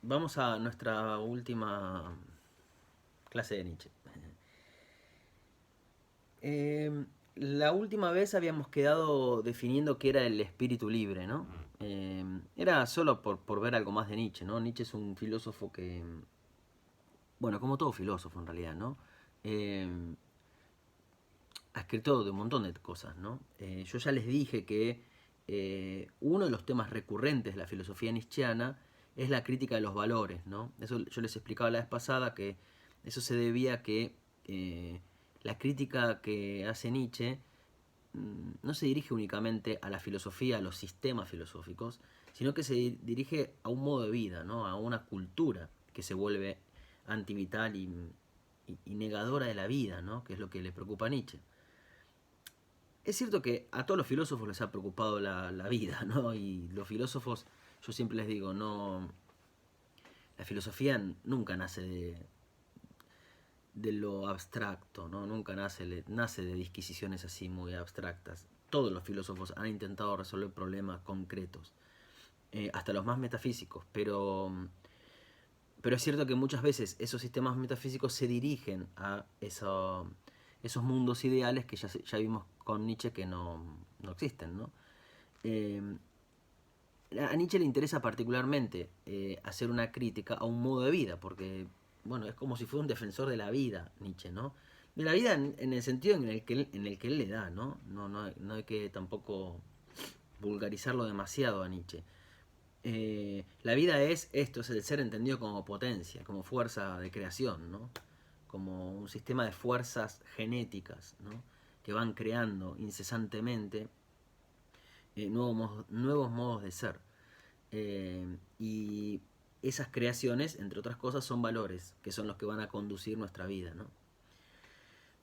vamos a nuestra última clase de Nietzsche. La última vez habíamos quedado definiendo qué era el espíritu libre, ¿no? Era solo por ver algo más de Nietzsche, ¿no? Nietzsche es un filósofo que, bueno, como todo filósofo en realidad, ¿no? Eh, Ha escrito de un montón de cosas, ¿no? Yo ya les dije que uno de los temas recurrentes de la filosofía nietzscheana es la crítica de los valores, ¿no? Eso yo les explicaba la vez pasada que eso se debía a que la crítica que hace Nietzsche no se dirige únicamente a la filosofía, a los sistemas filosóficos, sino que se dirige a un modo de vida, ¿no? A una cultura que se vuelve antivital y negadora de la vida, ¿no? Que es lo que le preocupa a Nietzsche. Es cierto que a todos los filósofos les ha preocupado la vida, ¿no? Y los filósofos, yo siempre les digo, no. La filosofía nunca nace de lo abstracto, ¿no? Nunca nace de disquisiciones así muy abstractas. Todos los filósofos han intentado resolver problemas concretos, hasta los más metafísicos, pero es cierto que muchas veces esos sistemas metafísicos se dirigen a esos mundos ideales que ya vimos con Nietzsche que no existen, ¿no? Eh, a Nietzsche le interesa particularmente hacer una crítica a un modo de vida, porque, bueno, es como si fuera un defensor de la vida, Nietzsche, ¿no? De la vida en el sentido en el que él le da, ¿no? No hay que tampoco vulgarizarlo demasiado a Nietzsche. La vida es esto, es el ser entendido como potencia, como fuerza de creación, ¿no? Como un sistema de fuerzas genéticas, ¿no? Que van creando incesantemente nuevos modos de ser. Y esas creaciones, entre otras cosas, son valores, que son los que van a conducir nuestra vida, ¿no?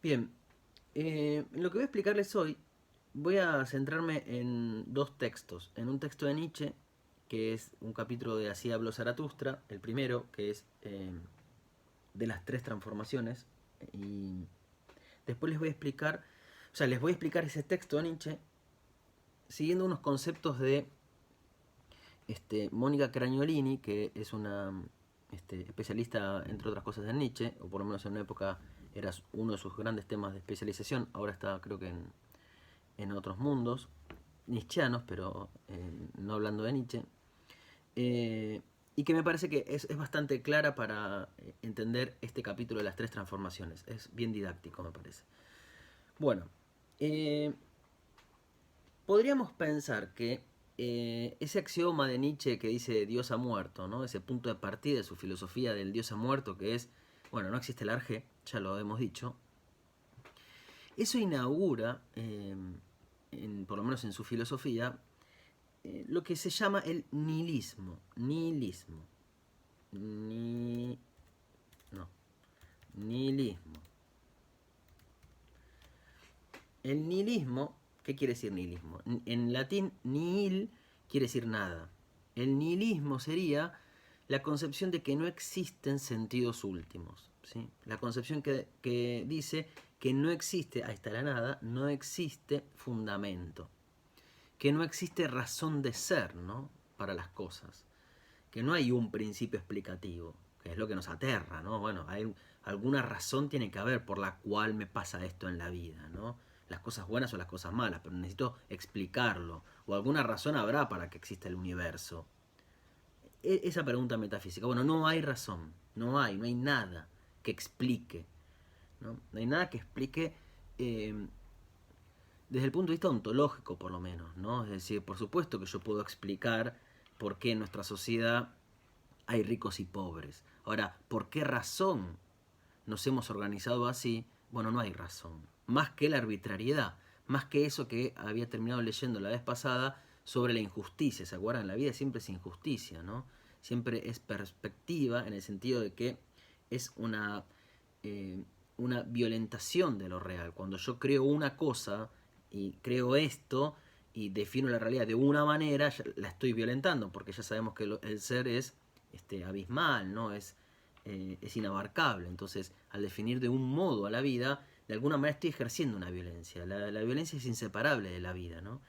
Bien, lo que voy a explicarles hoy, voy a centrarme en dos textos. En un texto de Nietzsche, que es un capítulo de Así habló Zaratustra, el primero, que es de las tres transformaciones, y después les voy a explicar, o sea, les voy a explicar ese texto de Nietzsche siguiendo unos conceptos de Mónica Cragnolini, que es una especialista, entre otras cosas, en Nietzsche, o por lo menos en una época era uno de sus grandes temas de especialización, ahora está creo que en otros mundos nietzscheanos, pero no hablando de Nietzsche, y que me parece que es bastante clara para entender este capítulo de las tres transformaciones, es bien didáctico me parece. Bueno, eh, podríamos pensar que ese axioma de Nietzsche que dice Dios ha muerto, ¿no? Ese punto de partida de su filosofía del Dios ha muerto, que es, bueno, no existe el arjé, ya lo hemos dicho, eso inaugura, por lo menos en su filosofía, lo que se llama el nihilismo. Nihilismo. No. Nihilismo. El nihilismo, ¿qué quiere decir nihilismo? En latín, nihil quiere decir nada. El nihilismo sería la concepción de que no existen sentidos últimos. ¿Sí? La concepción que dice que no existe, ahí está la nada, no existe fundamento. Que no existe razón de ser, ¿no? Para las cosas. Que no hay un principio explicativo, que es lo que nos aterra, ¿no? Bueno, alguna razón tiene que haber por la cual me pasa esto en la vida, ¿no? Las cosas buenas o las cosas malas, pero necesito explicarlo. O alguna razón habrá para que exista el universo. Esa pregunta metafísica. Bueno, no hay razón. No hay nada que explique. No hay nada que explique desde el punto de vista ontológico, por lo menos, ¿no? Es decir, por supuesto que yo puedo explicar por qué en nuestra sociedad hay ricos y pobres. Ahora, ¿por qué razón nos hemos organizado así? Bueno, no hay razón. Más que la arbitrariedad, más que eso que había terminado leyendo la vez pasada sobre la injusticia. ¿Se acuerdan? La vida siempre es injusticia, ¿no? Siempre es perspectiva en el sentido de que es una violentación de lo real. Cuando yo creo una cosa y creo esto y defino la realidad de una manera, la estoy violentando, porque ya sabemos que el ser es abismal, ¿no? Es inabarcable. Entonces, al definir de un modo a la vida, de alguna manera estoy ejerciendo una violencia. La violencia es inseparable de la vida, ¿no?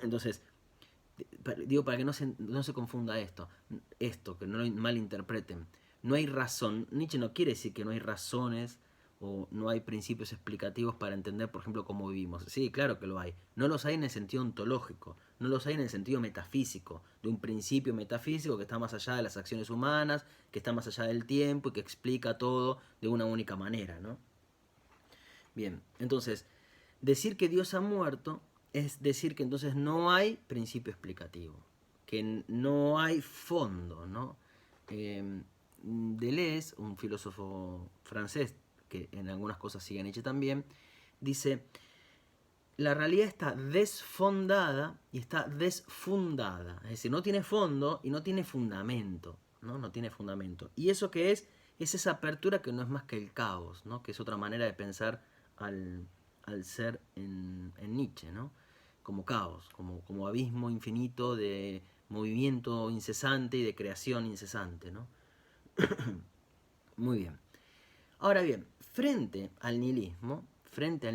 Entonces, Digo, para que no se confunda esto, que no lo malinterpreten. No hay razón. Nietzsche no quiere decir que no hay razones o no hay principios explicativos para entender, por ejemplo, cómo vivimos. Sí, claro que lo hay. No los hay en el sentido ontológico, no los hay en el sentido metafísico, de un principio metafísico que está más allá de las acciones humanas, que está más allá del tiempo y que explica todo de una única manera, ¿no? Bien, entonces, decir que Dios ha muerto es decir que entonces no hay principio explicativo, que no hay fondo, ¿no? Deleuze, un filósofo francés que en algunas cosas sigue a Nietzsche también, dice, la realidad está desfondada y está desfundada, es decir, no tiene fondo y no tiene fundamento, ¿no? No tiene fundamento. ¿Y eso qué es? Es esa apertura que no es más que el caos, ¿no? Que es otra manera de pensar al ser en Nietzsche, ¿no? Como caos, como abismo infinito de movimiento incesante y de creación incesante, ¿no? Muy bien. Ahora bien, frente al nihilismo, frente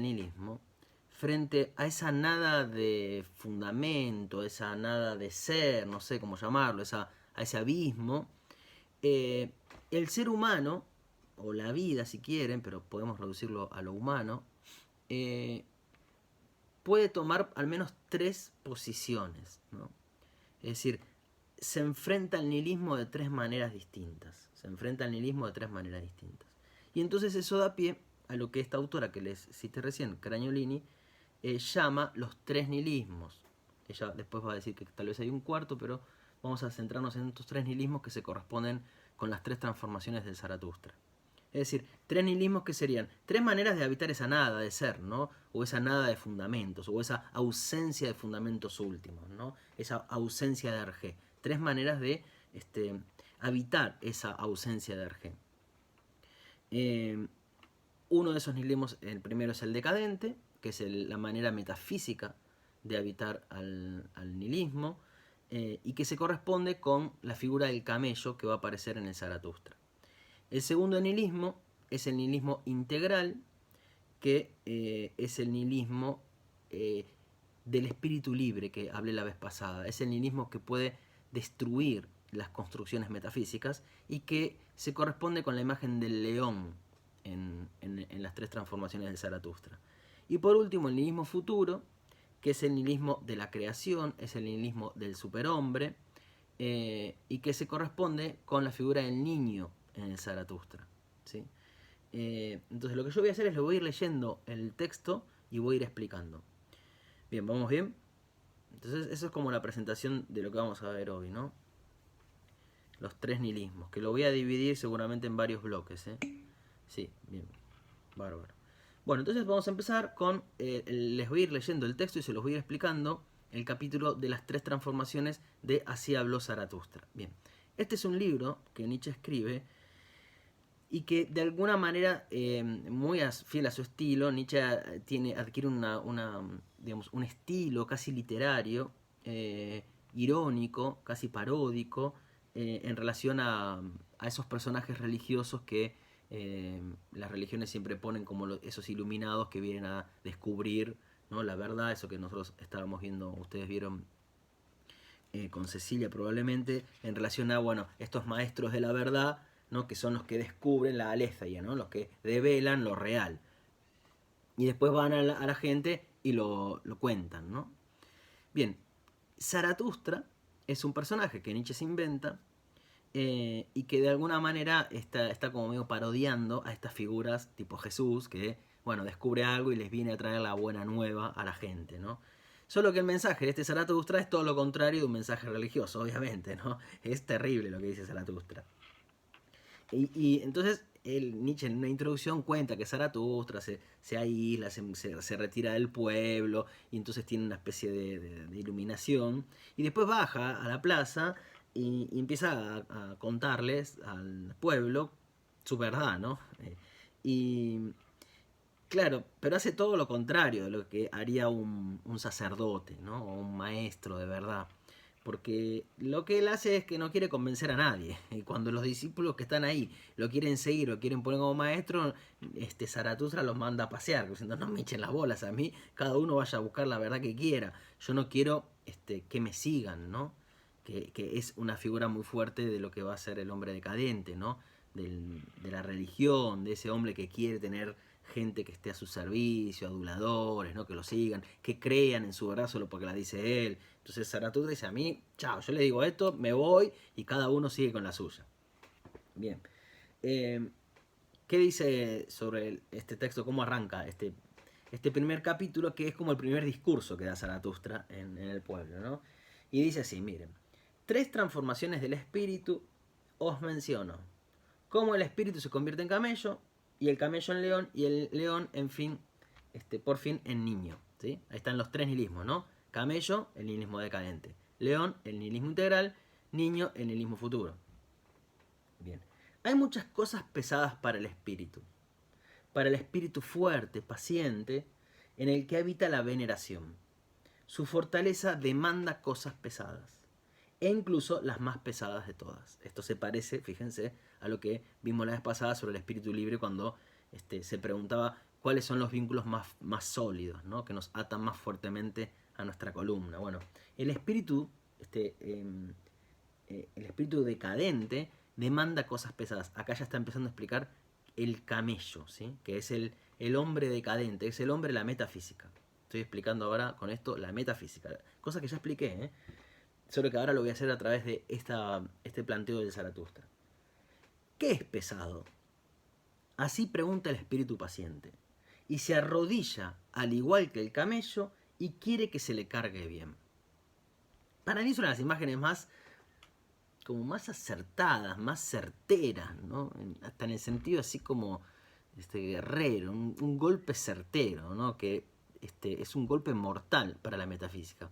a esa nada de fundamento, esa nada de ser, no sé cómo llamarlo, a ese abismo, el ser humano, o la vida si quieren, pero podemos reducirlo a lo humano, puede tomar al menos tres posiciones, ¿no? Es decir, se enfrenta al nihilismo de tres maneras distintas. Y entonces eso da pie a lo que esta autora que les cité recién, Cragnolini, llama los tres nihilismos. Ella después va a decir que tal vez hay un cuarto, pero vamos a centrarnos en estos tres nihilismos que se corresponden con las tres transformaciones del Zaratustra. Es decir, tres nihilismos que serían tres maneras de habitar esa nada de ser, ¿no? O esa nada de fundamentos, o esa ausencia de fundamentos últimos, ¿no? Esa ausencia de Hergé. Tres maneras de habitar esa ausencia de Hergé. Uno de esos nihilismos, el primero es el decadente, que es la manera metafísica de habitar al nihilismo, y que se corresponde con la figura del camello que va a aparecer en el Zaratustra. El segundo nihilismo es el nihilismo integral, que es el nihilismo del espíritu libre que hablé la vez pasada. Es el nihilismo que puede destruir las construcciones metafísicas y que se corresponde con la imagen del león en las tres transformaciones de Zaratustra. Y por último, el nihilismo futuro, que es el nihilismo de la creación, es el nihilismo del superhombre, y que se corresponde con la figura del niño en el Zaratustra, ¿sí? Entonces lo que yo voy a hacer es lo voy a ir leyendo el texto y voy a ir explicando. Bien, ¿vamos bien? Entonces eso es como la presentación de lo que vamos a ver hoy, ¿no? Los tres nihilismos, que lo voy a dividir seguramente en varios bloques, ¿eh? Sí, bien, bárbaro. Bueno, entonces vamos a empezar con, les voy a ir leyendo el texto y se los voy a ir explicando el capítulo de las tres transformaciones de Así habló Zaratustra. Bien, este es un libro que Nietzsche escribe y que de alguna manera, muy fiel a su estilo, Nietzsche adquiere digamos, un estilo casi literario, irónico, casi paródico, en relación a esos personajes religiosos que las religiones siempre ponen como esos iluminados que vienen a descubrir, ¿no?, la verdad, eso que nosotros estábamos viendo, ustedes vieron con Cecilia probablemente, en relación a, bueno, estos maestros de la verdad, ¿no?, que son los que descubren la aletheia, ¿no?, los que develan lo real. Y después van a la gente y lo cuentan, ¿no? Bien, Zaratustra es un personaje que Nietzsche se inventa, y que de alguna manera está como medio parodiando a estas figuras tipo Jesús, que, bueno, descubre algo y les viene a traer la buena nueva a la gente, ¿no? Solo que el mensaje de este Zaratustra es todo lo contrario de un mensaje religioso, obviamente, ¿no? Es terrible lo que dice Zaratustra. Y entonces Nietzsche en una introducción cuenta que Zaratustra se aísla, se retira del pueblo, y entonces tiene una especie de iluminación, y después baja a la plaza y empieza a contarles al pueblo su verdad, ¿no? Y claro, pero hace todo lo contrario de lo que haría un sacerdote, ¿no?, o un maestro de verdad. Porque lo que él hace es que no quiere convencer a nadie. Y cuando los discípulos que están ahí lo quieren seguir, lo quieren poner como maestro, Zaratustra los manda a pasear, diciendo, no me echen las bolas a mí, cada uno vaya a buscar la verdad que quiera. Yo no quiero que me sigan, ¿no? Que es una figura muy fuerte de lo que va a ser el hombre decadente, ¿no? De la religión, de ese hombre que quiere tener gente que esté a su servicio, aduladores, ¿no? Que lo sigan, que crean en su verdad solo porque la dice él. Entonces Zaratustra dice a mí, chao, yo le digo esto, me voy y cada uno sigue con la suya. Bien. ¿Qué dice sobre este texto? ¿Cómo arranca este primer capítulo, que es como el primer discurso que da Zaratustra en el pueblo, ¿no? Y dice así, miren, 3 transformaciones del espíritu os menciono. Cómo el espíritu se convierte en camello, y el camello en león, y el león, en fin, por fin, en niño. ¿Sí? Ahí están los 3 nihilismos, ¿no? Camello, el nihilismo decadente. León, el nihilismo integral. Niño, el nihilismo futuro. Bien. Hay muchas cosas pesadas para el espíritu. Para el espíritu fuerte, paciente, en el que habita la veneración. Su fortaleza demanda cosas pesadas, e incluso las más pesadas de todas. Esto se parece, fíjense, a lo que vimos la vez pasada sobre el espíritu libre, cuando se preguntaba cuáles son los vínculos más sólidos, ¿no? Que nos atan más fuertemente a nuestra columna. Bueno, el espíritu decadente demanda cosas pesadas. Acá ya está empezando a explicar el camello, ¿sí? Que es el hombre decadente, es el hombre de la metafísica. Estoy explicando ahora con esto la metafísica, cosa que ya expliqué, ¿eh? Solo que ahora lo voy a hacer a través de este planteo de Zaratustra. ¿Qué es pesado? Así pregunta el espíritu paciente, y se arrodilla al igual que el camello y quiere que se le cargue bien. Para mí son las imágenes más acertadas, más certeras, ¿no? Hasta en el sentido así como guerrero, un golpe certero, ¿no? Que es un golpe mortal para la metafísica.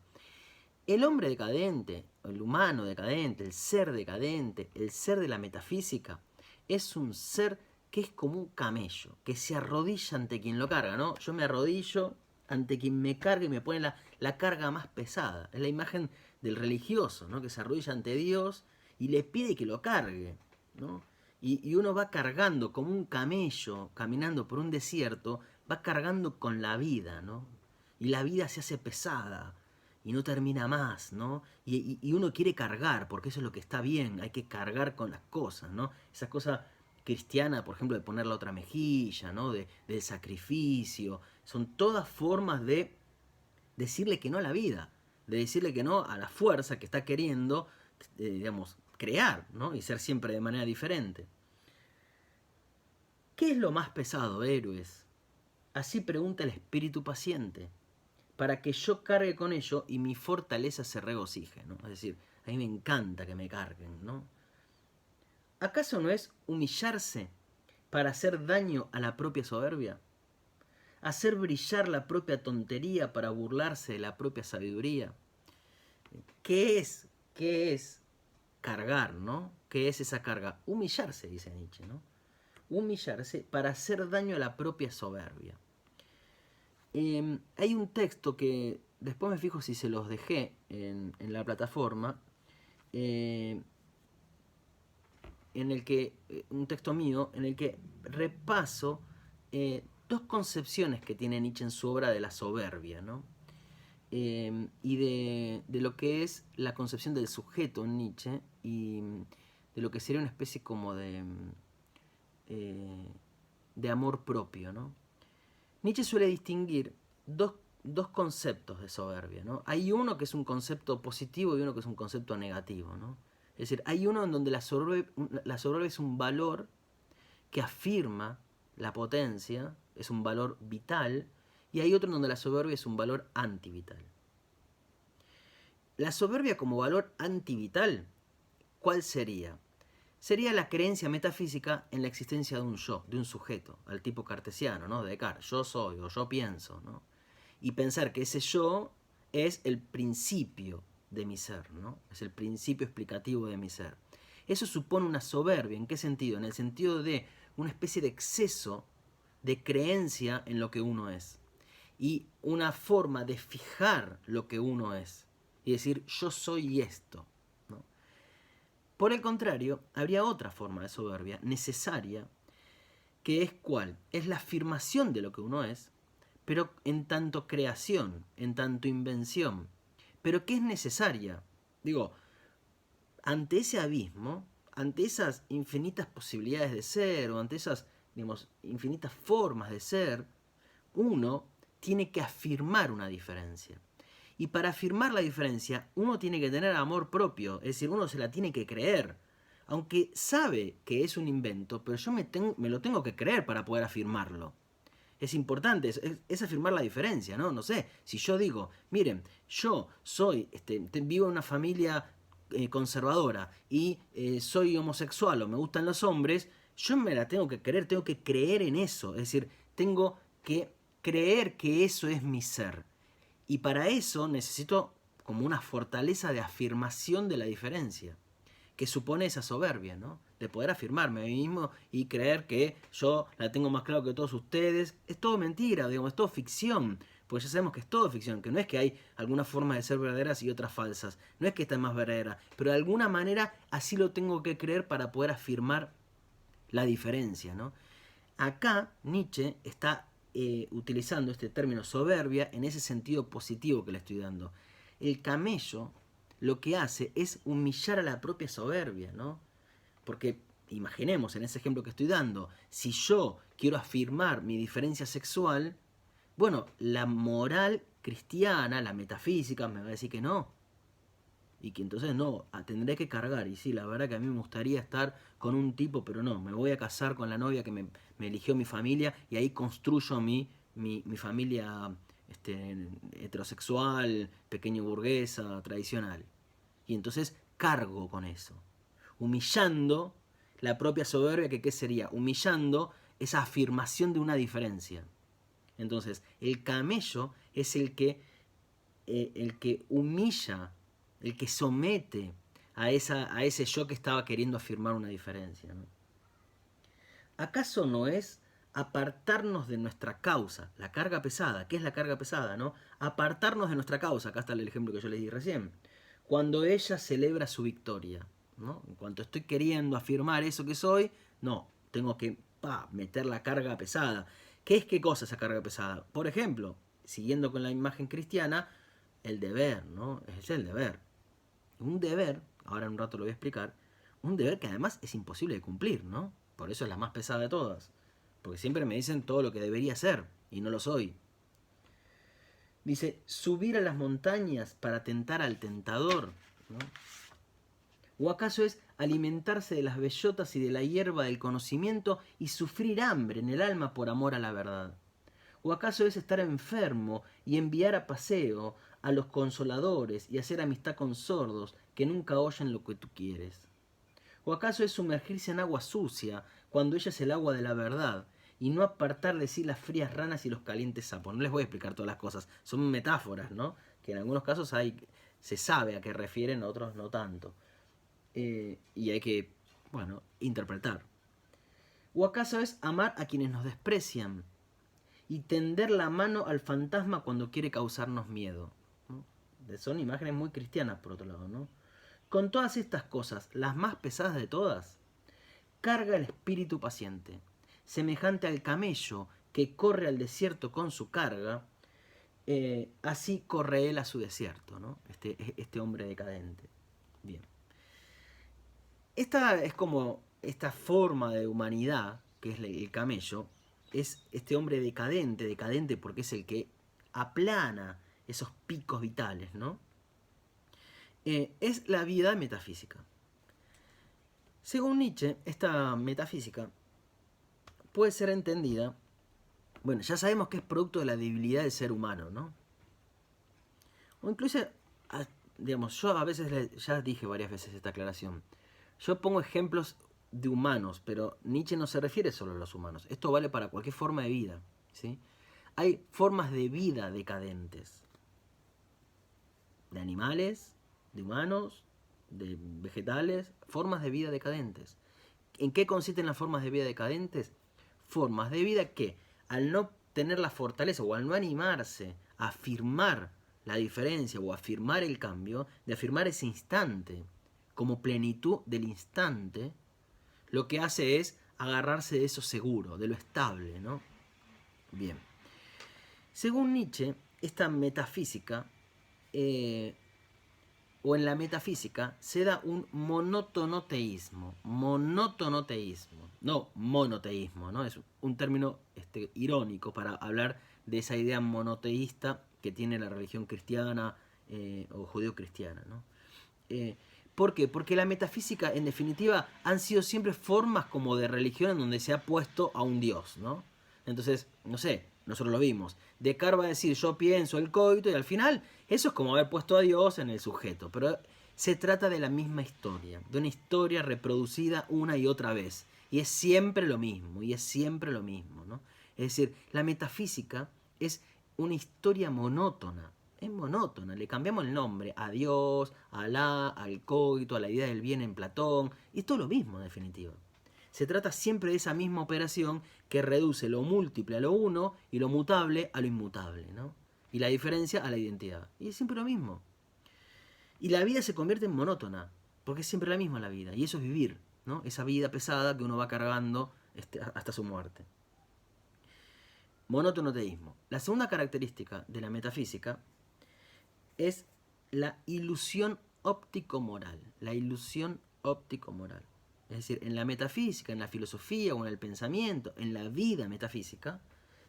El hombre decadente, el humano decadente, el ser de la metafísica, es un ser que es como un camello, que se arrodilla ante quien lo carga, ¿no? Yo me arrodillo ante quien me carga y me pone la carga más pesada. Es la imagen del religioso, ¿no? Que se arrodilla ante Dios y le pide que lo cargue, ¿no? Y uno va cargando como un camello, caminando por un desierto, va cargando con la vida, ¿no? Y la vida se hace pesada y no termina más, ¿no? Y uno quiere cargar, porque eso es lo que está bien, hay que cargar con las cosas, ¿no? Esa cosa cristiana, por ejemplo, de poner la otra mejilla, ¿no? Del sacrificio, son todas formas de decirle que no a la vida, de decirle que no a la fuerza que está queriendo, digamos, crear, ¿no? Y ser siempre de manera diferente. ¿Qué es lo más pesado, héroes? Así pregunta el espíritu paciente, para que yo cargue con ello y mi fortaleza se regocije, ¿no? Es decir, a mí me encanta que me carguen, ¿no? ¿Acaso no es humillarse para hacer daño a la propia soberbia? ¿Hacer brillar la propia tontería para burlarse de la propia sabiduría? ¿Qué es cargar, ¿no? ¿Qué es esa carga? Humillarse, dice Nietzsche, ¿no? Humillarse para hacer daño a la propia soberbia. Hay un texto que después me fijo si se los dejé en la plataforma, en el que, un texto mío, en el que repaso 2 concepciones que tiene Nietzsche en su obra de la soberbia, ¿no? Y de lo que es la concepción del sujeto en Nietzsche y de lo que sería una especie como de amor propio, ¿no? Nietzsche suele distinguir dos conceptos de soberbia, ¿no? Hay uno que es un concepto positivo y uno que es un concepto negativo, ¿no? Es decir, hay uno en donde la soberbia es un valor que afirma la potencia, es un valor vital, y hay otro en donde la soberbia es un valor antivital. La soberbia como valor antivital, ¿cuál sería? Sería la creencia metafísica en la existencia de un yo, de un sujeto, al tipo cartesiano, ¿no? De Descartes, yo soy o yo pienso, ¿no? Y pensar que ese yo es el principio de mi ser, ¿no? Es el principio explicativo de mi ser. Eso supone una soberbia, ¿en qué sentido? En el sentido de una especie de exceso de creencia en lo que uno es. Y una forma de fijar lo que uno es. y decir yo soy esto, ¿no? Por el contrario, habría otra forma de soberbia necesaria, que es ¿cuál? Es la afirmación de lo que uno es, pero en tanto creación, en tanto invención, pero que es necesaria. Digo, ante ese abismo, ante esas infinitas posibilidades de ser, o ante esas, digamos, infinitas formas de ser, uno tiene que afirmar una diferencia. Y para afirmar la diferencia, uno tiene que tener amor propio, es decir, uno se la tiene que creer. Aunque sabe que es un invento, pero yo me lo tengo que creer para poder afirmarlo. Es importante, es afirmar la diferencia, ¿no? No sé, si yo digo, miren, yo soy, vivo en una familia conservadora y soy homosexual o me gustan los hombres, yo me la tengo que creer en eso. Es decir, tengo que creer que eso es mi ser. Y para eso necesito como una fortaleza de afirmación de la diferencia, que supone esa soberbia, ¿no? De poder afirmarme a mí mismo y creer que yo la tengo más claro que todos ustedes. Es todo mentira, digamos, es todo ficción. Porque ya sabemos que es todo ficción, que no es que hay algunas formas de ser verdaderas y otras falsas. No es que esta es más verdadera, pero de alguna manera así lo tengo que creer para poder afirmar la diferencia, ¿no? Acá Nietzsche está utilizando este término soberbia en ese sentido positivo que le estoy dando. El camello lo que hace es humillar a la propia soberbia, ¿no? Porque imaginemos en ese ejemplo que estoy dando, si yo quiero afirmar mi diferencia sexual, bueno, la moral cristiana, la metafísica me va a decir que no. Y que entonces no, tendré que cargar. Y sí, la verdad que a mí me gustaría estar con un tipo, pero no, me voy a casar con la novia que me eligió mi familia y ahí construyo mi familia heterosexual, pequeño burguesa, tradicional. Y entonces cargo con eso, humillando la propia soberbia, que ¿qué sería? Humillando esa afirmación de una diferencia. Entonces, el camello es el que humilla, el que somete a ese yo que estaba queriendo afirmar una diferencia, ¿no? ¿Acaso no es apartarnos de nuestra causa, la carga pesada? ¿Qué es la carga pesada, no? Apartarnos de nuestra causa, acá está el ejemplo que yo les di recién. Cuando ella celebra su victoria, ¿no? En cuanto estoy queriendo afirmar eso que soy, no, tengo que meter la carga pesada. ¿Qué es qué cosa esa carga pesada? Por ejemplo, siguiendo con la imagen cristiana, el deber, ¿no? Es el deber. Un deber, ahora en un rato lo voy a explicar, un deber que además es imposible de cumplir, ¿no? Por eso es la más pesada de todas. Porque siempre me dicen todo lo que debería ser y no lo soy. Dice, subir a las montañas para tentar al tentador, ¿no? ¿O acaso es alimentarse de las bellotas y de la hierba del conocimiento y sufrir hambre en el alma por amor a la verdad? ¿O acaso es estar enfermo y enviar a paseo a los consoladores y hacer amistad con sordos que nunca oyen lo que tú quieres? ¿O acaso es sumergirse en agua sucia cuando ella es el agua de la verdad y no apartar de sí las frías ranas y los calientes sapos? No les voy a explicar todas las cosas, son metáforas, ¿no? Que en algunos casos se sabe a qué refieren, otros no tanto. Y hay que, bueno, interpretar. ¿O acaso es amar a quienes nos desprecian y tender la mano al fantasma cuando quiere causarnos miedo? ¿No? Son imágenes muy cristianas, por otro lado, ¿no? Con todas estas cosas, las más pesadas de todas, carga el espíritu paciente, semejante al camello que corre al desierto con su carga, así corre él a su desierto, ¿no? Este hombre decadente. Bien. Esta es como esta forma de humanidad, que es el camello, es este hombre decadente porque es el que aplana esos picos vitales, ¿no? Es la vida metafísica. Según Nietzsche, esta metafísica puede ser entendida, bueno, ya sabemos que es producto de la debilidad del ser humano, ¿no? O incluso, digamos, yo a veces, ya dije varias veces esta aclaración, yo pongo ejemplos de humanos, pero Nietzsche no se refiere solo a los humanos, esto vale para cualquier forma de vida, ¿sí? Hay formas de vida decadentes, de animales, de humanos, de vegetales, formas de vida decadentes. ¿En qué consisten las formas de vida decadentes? Formas de vida que, al no tener la fortaleza o al no animarse a afirmar la diferencia o afirmar el cambio, de afirmar ese instante como plenitud del instante, lo que hace es agarrarse de eso seguro, de lo estable, ¿no? Bien. Según Nietzsche, esta metafísica, o en la metafísica, se da un monótonoteísmo, no monoteísmo, ¿no? Es un término irónico para hablar de esa idea monoteísta que tiene la religión cristiana o judeocristiana, ¿no? ¿Por qué? Porque la metafísica, en definitiva, han sido siempre formas como de religión en donde se ha puesto a un dios, ¿no? Entonces, no sé, nosotros lo vimos. Descartes va a decir, yo pienso el coito, y al final eso es como haber puesto a Dios en el sujeto. Pero se trata de la misma historia, de una historia reproducida una y otra vez. Y es siempre lo mismo, y es siempre lo mismo, ¿no? Es decir, la metafísica es una historia monótona. Es monótona, le cambiamos el nombre a Dios, a Alá, al coito, a la idea del bien en Platón, y es todo lo mismo en definitiva. Se trata siempre de esa misma operación que reduce lo múltiple a lo uno y lo mutable a lo inmutable, ¿no? Y la diferencia a la identidad. Y es siempre lo mismo. Y la vida se convierte en monótona, porque es siempre la misma la vida, y eso es vivir, ¿no? Esa vida pesada que uno va cargando hasta su muerte. Monotonoteísmo. La segunda característica de la metafísica es la ilusión óptico-moral. La ilusión óptico-moral. Es decir, en la metafísica, en la filosofía o en el pensamiento, en la vida metafísica,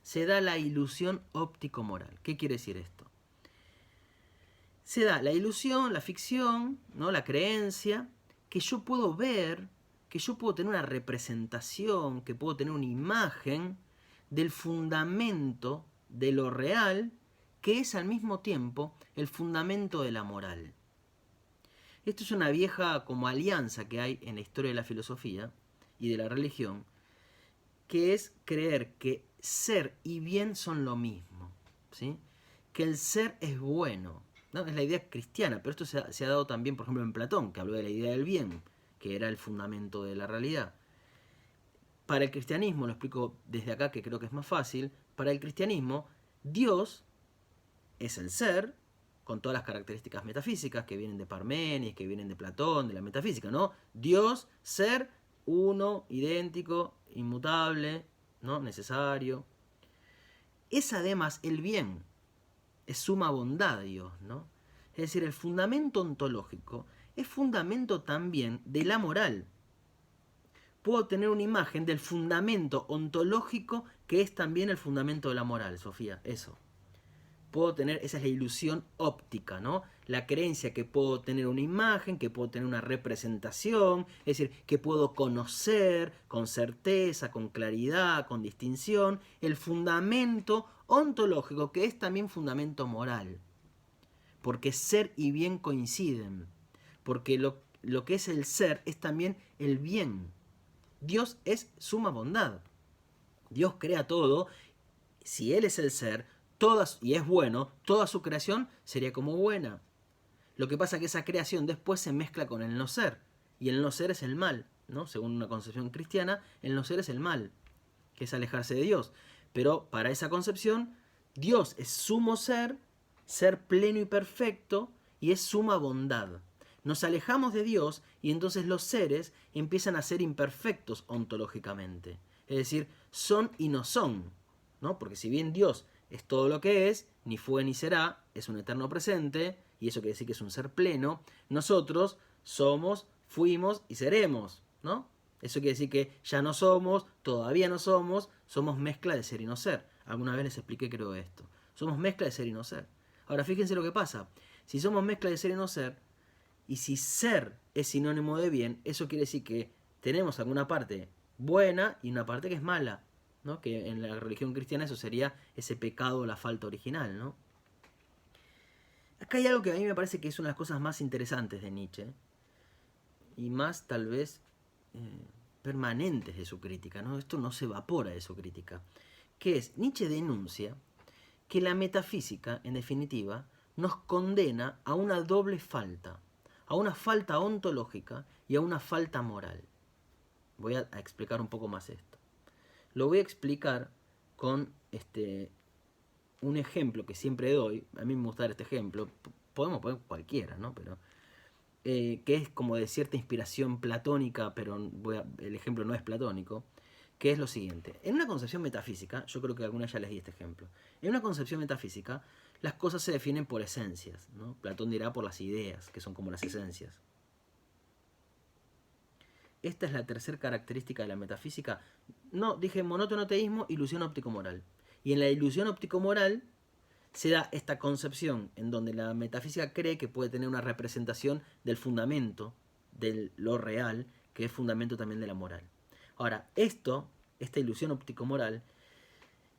se da la ilusión óptico-moral. ¿Qué quiere decir esto? Se da la ilusión, la ficción, ¿no? La creencia, que yo puedo ver, que yo puedo tener una representación, que puedo tener una imagen del fundamento de lo real, que es al mismo tiempo el fundamento de la moral. Esto es una vieja como alianza que hay en la historia de la filosofía y de la religión, que es creer que ser y bien son lo mismo, ¿sí? Que el ser es bueno, ¿no? Es la idea cristiana, pero esto se ha dado también, por ejemplo, en Platón, que habló de la idea del bien, que era el fundamento de la realidad. Para el cristianismo, lo explico desde acá que creo que es más fácil, para el cristianismo, Dios es el ser, con todas las características metafísicas que vienen de Parménides, que vienen de Platón, de la metafísica, ¿no? Dios, ser, uno, idéntico, inmutable, ¿no? Necesario. Es además el bien, es suma bondad de Dios, ¿no? Es decir, el fundamento ontológico es fundamento también de la moral. Puedo tener una imagen del fundamento ontológico que es también el fundamento de la moral, Sofía, eso. Puedo tener, esa es la ilusión óptica, ¿no? La creencia que puedo tener una imagen, que puedo tener una representación, es decir, que puedo conocer con certeza, con claridad, con distinción, el fundamento ontológico, que es también fundamento moral. Porque ser y bien coinciden. Porque lo que es el ser es también el bien. Dios es suma bondad. Dios crea todo. Si Él es el ser, y es bueno, toda su creación sería como buena. Lo que pasa es que esa creación después se mezcla con el no ser. Y el no ser es el mal, ¿no? Según una concepción cristiana, el no ser es el mal, que es alejarse de Dios. Pero para esa concepción, Dios es sumo ser, ser pleno y perfecto, y es suma bondad. Nos alejamos de Dios y entonces los seres empiezan a ser imperfectos ontológicamente. Es decir, son y no son, ¿no? Porque si bien Dios es todo lo que es, ni fue ni será, es un eterno presente, y eso quiere decir que es un ser pleno, nosotros somos, fuimos y seremos, ¿no? Eso quiere decir que ya no somos, todavía no somos mezcla de ser y no ser. Alguna vez les expliqué creo esto. Somos mezcla de ser y no ser. Ahora fíjense lo que pasa. Si somos mezcla de ser y no ser, y si ser es sinónimo de bien, eso quiere decir que tenemos alguna parte buena y una parte que es mala, ¿no? Que en la religión cristiana eso sería ese pecado, la falta original, ¿no? Acá hay algo que a mí me parece que es una de las cosas más interesantes de Nietzsche, y más tal vez permanentes de su crítica, ¿no? Esto no se evapora de su crítica, que es, Nietzsche denuncia que la metafísica, en definitiva, nos condena a una doble falta, a una falta ontológica y a una falta moral. Voy a explicar un poco más esto. Lo voy a explicar con un ejemplo que siempre doy, a mí me gusta dar este ejemplo, podemos poner cualquiera, ¿no? Pero que es como de cierta inspiración platónica, pero el ejemplo no es platónico, que es lo siguiente. En una concepción metafísica, yo creo que alguna ya les di este ejemplo, en una concepción metafísica las cosas se definen por esencias, ¿no? Platón dirá por las ideas, que son como las esencias. Esta es la tercera característica de la metafísica. No, dije monótono teísmo, ilusión óptico-moral. Y en la ilusión óptico-moral se da esta concepción en donde la metafísica cree que puede tener una representación del fundamento, de lo real, que es fundamento también de la moral. Ahora, esta ilusión óptico-moral,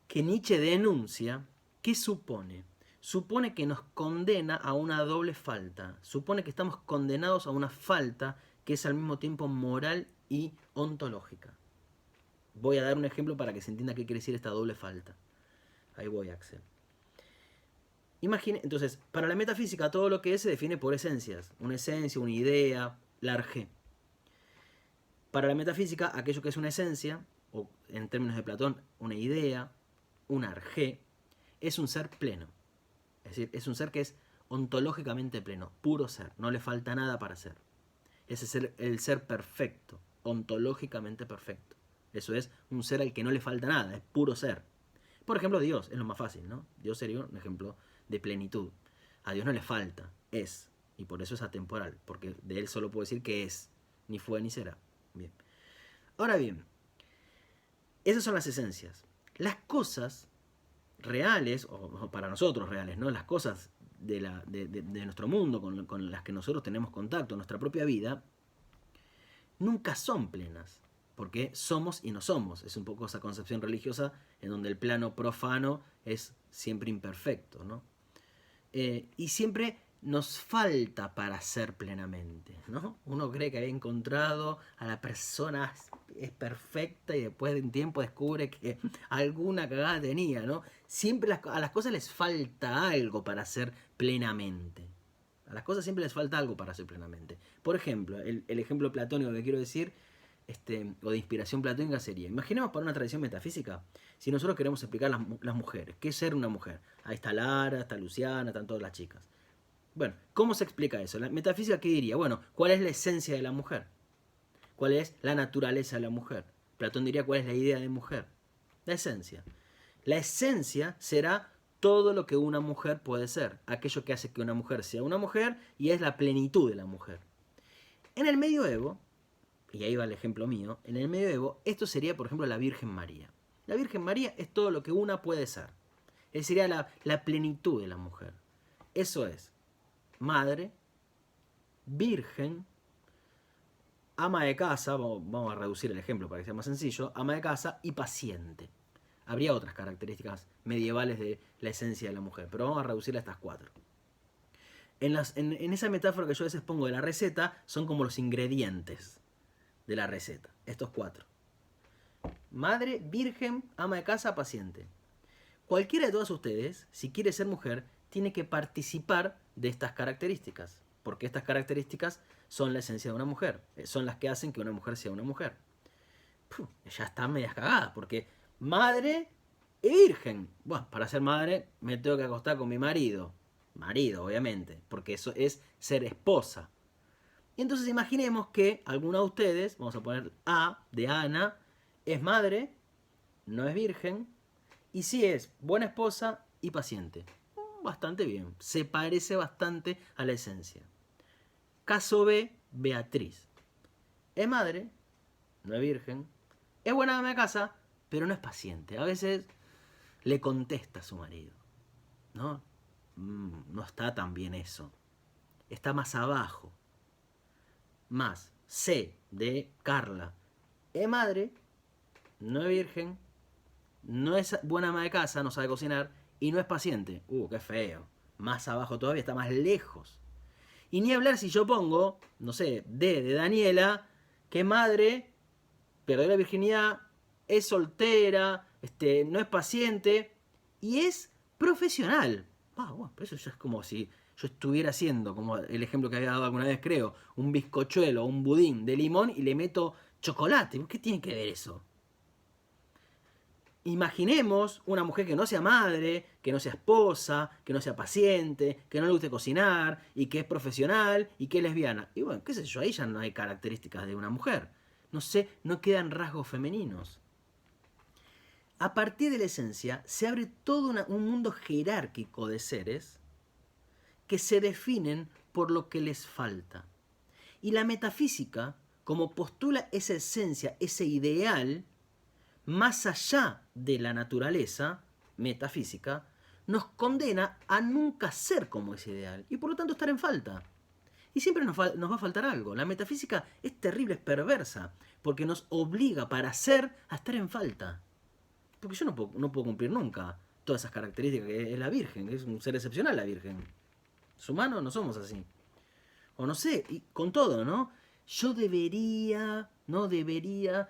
que Nietzsche denuncia, ¿qué supone? Supone que nos condena a una doble falta. Supone que estamos condenados a una falta que es al mismo tiempo moral y ontológica. Voy a dar un ejemplo para que se entienda qué quiere decir esta doble falta. Ahí voy, Axel. Entonces, para la metafísica todo lo que es se define por esencias. Una esencia, una idea, largé. Para la metafísica, aquello que es una esencia, o en términos de Platón, una idea, un arjé, es un ser pleno. Es decir, es un ser que es ontológicamente pleno, puro ser, no le falta nada para ser. Ese es el ser perfecto, ontológicamente perfecto. Eso es un ser al que no le falta nada, es puro ser. Por ejemplo, Dios, es lo más fácil, ¿no? Dios sería un ejemplo de plenitud. A Dios no le falta, es. Y por eso es atemporal, porque de él solo puedo decir que es, ni fue ni será. Bien. Ahora bien, esas son las esencias. Las cosas reales, o para nosotros reales, ¿no? Las cosas de nuestro mundo, con las que nosotros tenemos contacto, nuestra propia vida, nunca son plenas. Porque somos y no somos. Es un poco esa concepción religiosa en donde el plano profano es siempre imperfecto, ¿no? Y siempre nos falta para ser plenamente, ¿no? Uno cree que había encontrado a la persona es perfecta y después de un tiempo descubre que alguna cagada tenía, ¿no? Siempre a las cosas les falta algo para ser plenamente. A las cosas siempre les falta algo para ser plenamente. Por ejemplo, el ejemplo platónico que quiero decir, o de inspiración platónica sería, imaginemos para una tradición metafísica, si nosotros queremos explicar las mujeres, ¿qué es ser una mujer? Ahí está Lara, está Luciana, están todas las chicas. Bueno, ¿cómo se explica eso? La metafísica, ¿qué diría? Bueno, ¿cuál es la esencia de la mujer? ¿Cuál es la naturaleza de la mujer? Platón diría, ¿cuál es la idea de mujer? La esencia. La esencia será todo lo que una mujer puede ser, aquello que hace que una mujer sea una mujer y es la plenitud de la mujer. En el medioevo, y ahí va el ejemplo mío, en el medioevo esto sería, por ejemplo, la Virgen María. La Virgen María es todo lo que una puede ser. Sería la plenitud de la mujer. Eso es madre, virgen, ama de casa, vamos a reducir el ejemplo para que sea más sencillo, ama de casa y paciente. Habría otras características medievales de la esencia de la mujer, pero vamos a reducirla a estas cuatro. En esa metáfora que yo a veces pongo de la receta, son como los ingredientes de la receta, estos cuatro. Madre, virgen, ama de casa, paciente. Cualquiera de todas ustedes, si quiere ser mujer, tiene que participar de estas características, porque estas características son la esencia de una mujer, son las que hacen que una mujer sea una mujer. Ya están medias cagadas, porque madre y virgen. Bueno, para ser madre me tengo que acostar con mi marido. Marido, obviamente, porque eso es ser esposa. Y entonces imaginemos que alguna de ustedes, vamos a poner A de Ana, es madre, no es virgen, y sí es buena esposa y paciente. Bastante bien, se parece bastante a la esencia. Caso B, Beatriz. Es madre, no es virgen, es buena ama de casa, pero no es paciente. A veces le contesta a su marido, ¿no? No está tan bien eso. Está más abajo. Más C de Carla. Es madre, no es virgen, no es buena ama de casa, no sabe cocinar y no es paciente. Qué feo. Más abajo todavía, está más lejos. Y ni hablar si yo pongo, no sé, D de Daniela, que es madre, perdió la virginidad, es soltera, no es paciente y es profesional. Bueno, eso ya es como si yo estuviera haciendo, como el ejemplo que había dado alguna vez, creo, un bizcochuelo o un budín de limón y le meto chocolate. ¿Qué tiene que ver eso? imaginemos una mujer que no sea madre, que no sea esposa, que no sea paciente, que no le guste cocinar, y que es profesional, y que es lesbiana. Y bueno, qué sé yo, ahí ya no hay características de una mujer. No sé, no quedan rasgos femeninos. A partir de la esencia se abre todo un mundo jerárquico de seres que se definen por lo que les falta. Y la metafísica, como postula esa esencia, ese ideal, más allá de la naturaleza metafísica, nos condena a nunca ser como ese ideal y por lo tanto estar en falta. Y siempre nos va a faltar algo. La metafísica es terrible, es perversa, porque nos obliga para ser a estar en falta. Porque yo no puedo cumplir nunca todas esas características que es la Virgen, que es un ser excepcional la Virgen. Los humanos no somos así. O no sé, y con todo, ¿no? Yo no debería,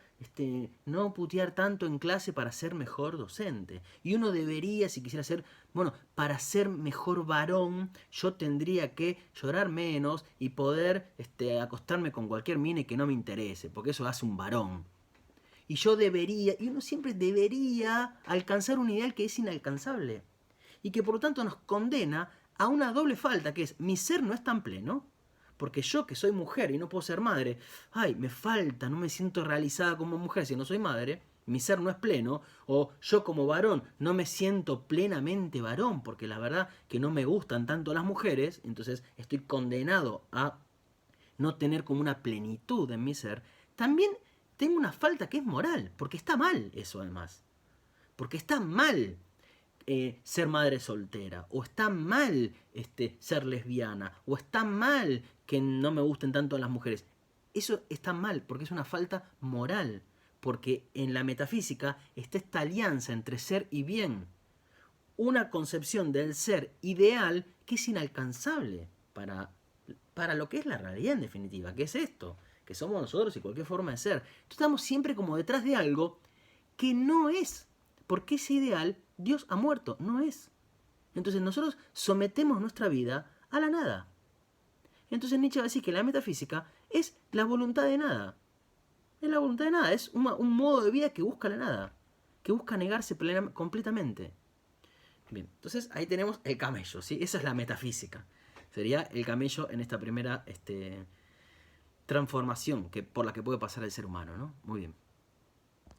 no putear tanto en clase para ser mejor docente. Y uno debería, si quisiera ser, bueno, para ser mejor varón, yo tendría que llorar menos y poder acostarme con cualquier mina y que no me interese, porque eso hace un varón. Y yo debería, y uno siempre debería alcanzar un ideal que es inalcanzable. Y que por lo tanto nos condena a una doble falta, que es mi ser no es tan pleno, porque yo que soy mujer y no puedo ser madre, ay, me falta, no me siento realizada como mujer si no soy madre, mi ser no es pleno, o yo como varón no me siento plenamente varón, porque la verdad que no me gustan tanto las mujeres, entonces estoy condenado a no tener como una plenitud en mi ser, también tengo una falta que es moral, porque está mal eso además, porque está mal ser madre soltera, o está mal ser lesbiana, o está mal que no me gusten tanto las mujeres. Eso está mal porque es una falta moral, porque en la metafísica está esta alianza entre ser y bien, una concepción del ser ideal que es inalcanzable para lo que es la realidad en definitiva, que es esto, que somos nosotros y cualquier forma de ser. Entonces estamos siempre como detrás de algo que no es, porque ese ideal Dios ha muerto, no es. Entonces nosotros sometemos nuestra vida a la nada. Entonces Nietzsche va a decir que la metafísica es la voluntad de nada. Es la voluntad de nada, es un modo de vida que busca la nada, que busca negarse completamente. Bien, entonces ahí tenemos el camello, ¿sí? Esa es la metafísica. Sería el camello en esta primera transformación por la que puede pasar el ser humano, ¿no? Muy bien.